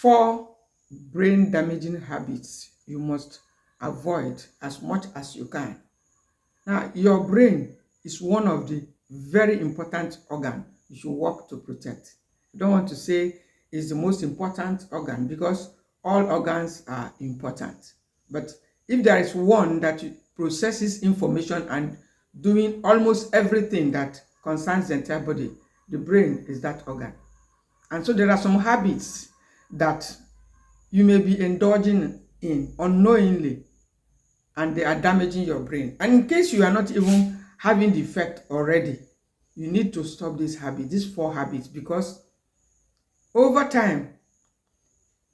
4 brain damaging habits you must avoid as much as you can. Now, your brain is one of the very important organ you should work to protect. I don't want to say it's the most important organ because all organs are important. But if there is one that processes information and doing almost everything that concerns the entire body, the brain is that organ. And so there are some habits that you may be indulging in unknowingly, and they are damaging your brain. And in case you are not even having the effect already, you need to stop this habit, these 4 habits, because over time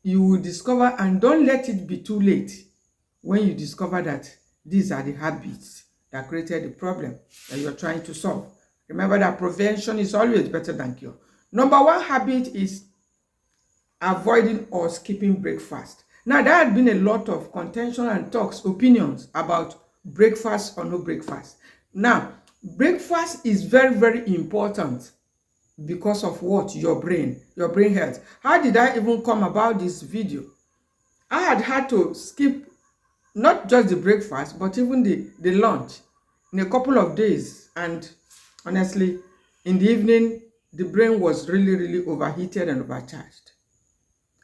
you will discover, and don't let it be too late when you discover that these are the habits that created the problem that you're trying to solve. Remember that prevention is always better than cure. Number 1 habit is avoiding or skipping breakfast. Now, there had been a lot of contention and talks, opinions about breakfast or no breakfast. Now, breakfast is very, very important because of what? Your brain health. How did I even come about this video? I had to skip not just the breakfast, but even the lunch in a couple of days. And honestly, in the evening, the brain was really, really overheated and overcharged.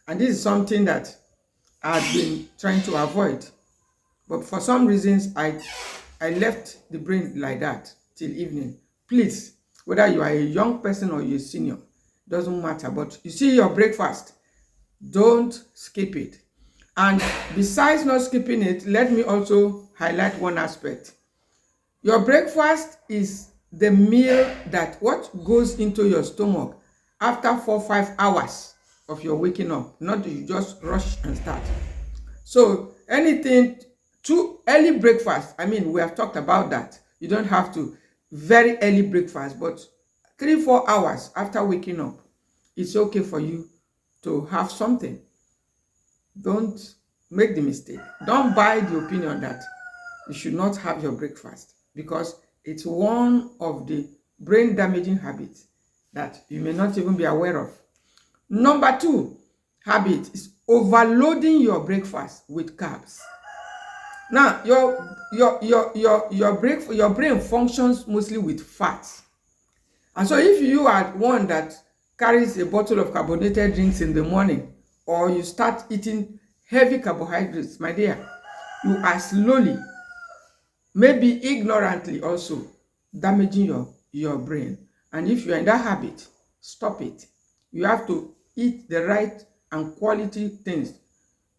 And this is something that I've been trying to avoid. But for some reasons, I left the brain like that till evening. Please, whether you are a young person or you're a senior, doesn't matter. But you see your breakfast, don't skip it. And besides not skipping it, let me also highlight one aspect. Your breakfast is the meal that what goes into your stomach after 4-5 hours of your waking up, not that you just rush and start. So anything too early breakfast, I mean, we have talked about that. You don't have to very early breakfast, but 3-4 hours after waking up, it's okay for you to have something. Don't make the mistake. Don't buy the opinion that you should not have your breakfast, because it's one of the brain damaging habits that you may not even be aware of. Number 2 habit is overloading your breakfast with carbs. Now, your brain functions mostly with fats. And so if you are one that carries a bottle of carbonated drinks in the morning, or you start eating heavy carbohydrates, my dear, you are slowly, maybe ignorantly also, damaging your brain. And if you are in that habit, stop it. You have to eat the right and quality things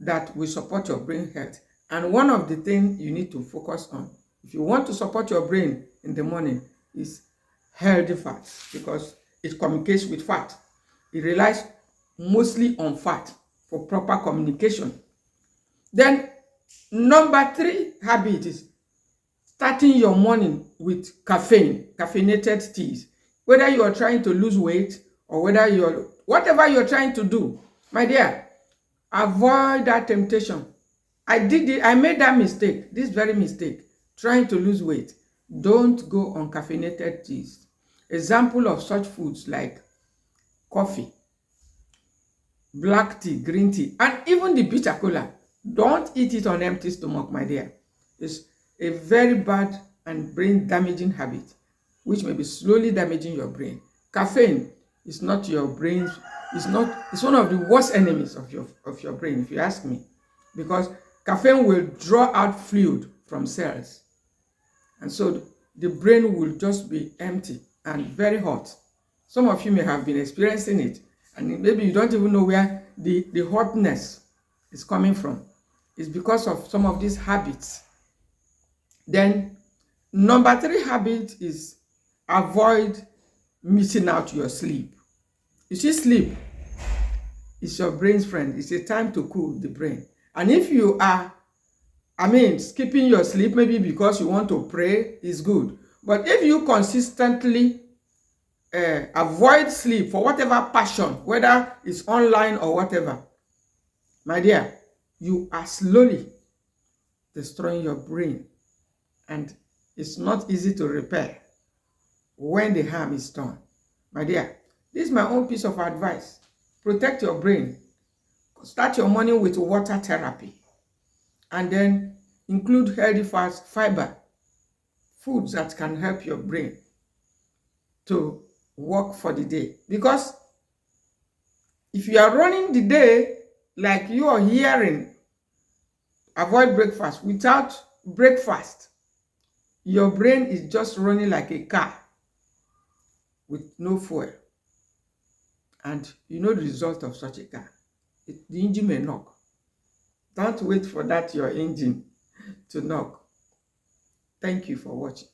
that will support your brain health. And one of the things you need to focus on, if you want to support your brain in the morning, is healthy fats, because it communicates with fat. It relies mostly on fat for proper communication. Then number 3 habit is starting your morning with caffeinated teas. Whether you are trying to lose weight or whatever you're trying to do, my dear, avoid that temptation. I made that mistake, this very mistake, trying to lose weight. Don't go on caffeinated teas. Example of such foods like coffee, black tea, green tea, and even the bitter cola. Don't eat it on empty stomach, my dear. It's a very bad and brain damaging habit, which may be slowly damaging your brain. Caffeine is not your brain's, it's one of the worst enemies of your brain, if you ask me, because caffeine will draw out fluid from cells, and so the brain will just be empty and very hot. Some of you may have been experiencing it, and maybe you don't even know where the hotness is coming from. It's because of some of these habits. Then number 3 habit is avoid missing out your sleep. You see, sleep is your brain's friend. It's a time to cool the brain. And if you are, skipping your sleep, maybe because you want to pray, is good. But if you consistently avoid sleep for whatever passion, whether it's online or whatever, my dear, you are slowly destroying your brain. And it's not easy to repair when the harm is done. My dear, this is my own piece of advice. Protect your brain. Start your morning with water therapy, and then include healthy fats, fiber, foods that can help your brain to work for the day. Because if you are running the day like you are hearing, avoid breakfast. Without breakfast, your brain is just running like a car with no fuel. And you know the result of such a car. The engine may knock. Don't wait for that your engine to knock. Thank you for watching.